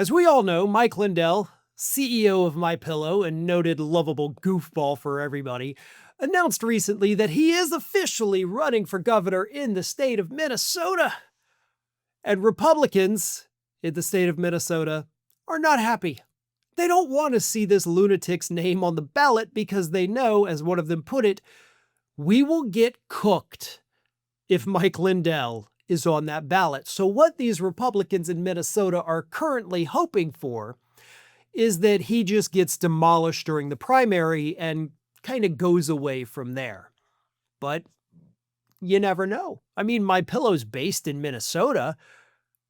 As we all know, Mike Lindell, CEO of MyPillow and noted lovable goofball for everybody, announced recently that he is officially running for governor in the state of Minnesota. And Republicans in the state of Minnesota are not happy. They don't want to see this lunatic's name on the ballot because they know, as one of them put it, we will get cooked if Mike Lindell is on that ballot. So what these Republicans in Minnesota are currently hoping for is that he just gets demolished during the primary and kind of goes away from there. But you never know. I mean, MyPillow's based in Minnesota.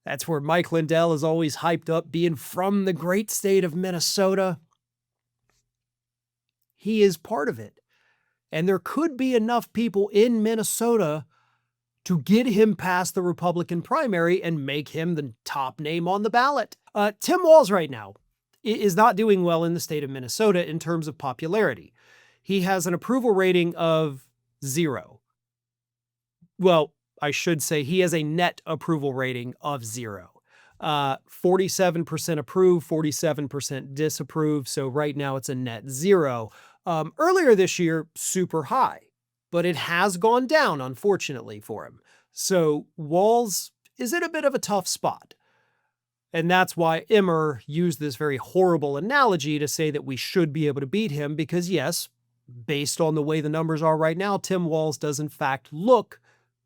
That's where Mike Lindell is always hyped up, being from the great state of Minnesota. He is part of it. And there could be enough people in Minnesota to get him past the Republican primary and make him the top name on the ballot. Tim Walz right now is not doing well in the state of Minnesota in terms of popularity. He has an approval rating of 0. Well, I should say he has a net approval rating of 0. 47% approve, 47% disapprove. So right now it's a net 0. Earlier this year, super high, but it has gone down, unfortunately, for him. So Walz is in a bit of a tough spot. And that's why Emmer used this very horrible analogy to say that we should be able to beat him because, yes, based on the way the numbers are right now, Tim Walz does in fact look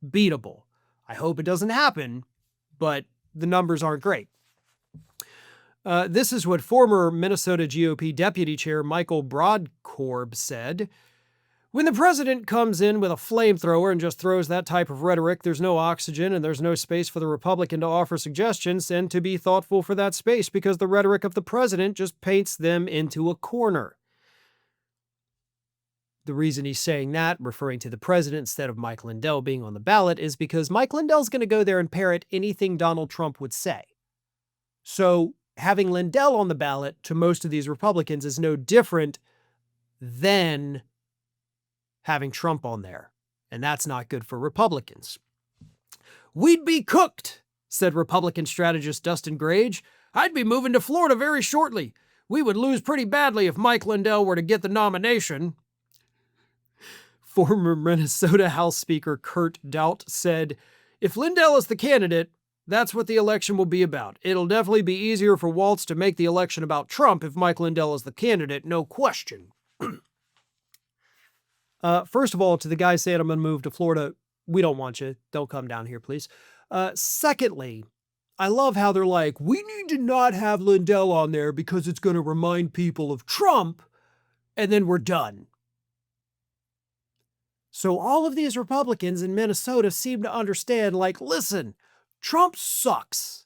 beatable. I hope it doesn't happen, but the numbers aren't great. This is what former Minnesota GOP Deputy Chair Michael Broadkorb said. When the president comes in with a flamethrower and just throws that type of rhetoric, there's no oxygen and there's no space for the Republican to offer suggestions and to be thoughtful for that space because the rhetoric of the president just paints them into a corner. The reason he's saying that, referring to the president instead of Mike Lindell being on the ballot, is because Mike Lindell's going to go there and parrot anything Donald Trump would say. So having Lindell on the ballot to most of these Republicans is no different than having Trump on there. And that's not good for Republicans. We'd be cooked, said Republican strategist Dustin Grage. I'd be moving to Florida very shortly. We would lose pretty badly if Mike Lindell were to get the nomination. Former Minnesota House Speaker Kurt Doubt said, if Lindell is the candidate, that's what the election will be about. It'll definitely be easier for Walz to make the election about Trump if Mike Lindell is the candidate, no question. First of all, to the guy saying I'm going to move to Florida, we don't want you. Don't come down here, please. Secondly, I love how they're like, we need to not have Lindell on there because it's going to remind people of Trump, and then we're done. So all of these Republicans in Minnesota seem to understand, like, listen, Trump sucks.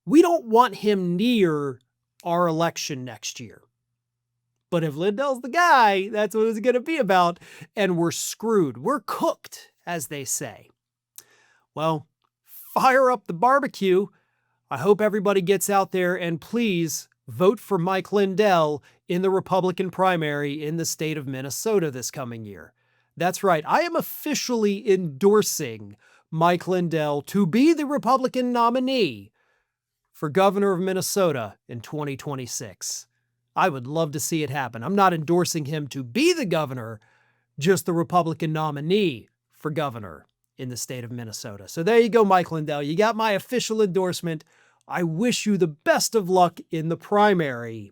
We don't want him near our election next year. But if Lindell's the guy, that's what it's going to be about. And we're screwed. We're cooked, as they say. Well, fire up the barbecue. I hope everybody gets out there and please vote for Mike Lindell in the Republican primary in the state of Minnesota this coming year. That's right. I am officially endorsing Mike Lindell to be the Republican nominee for governor of Minnesota in 2026. I would love to see it happen. I'm not endorsing him to be the governor, just the Republican nominee for governor in the state of Minnesota. So there you go, Mike Lindell. You got my official endorsement. I wish you the best of luck in the primary.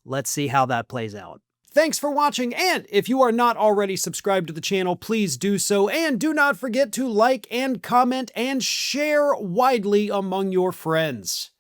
Let's see how that plays out. Thanks for watching, and if you are not already subscribed to the channel, please do so, and do not forget to like and comment and share widely among your friends.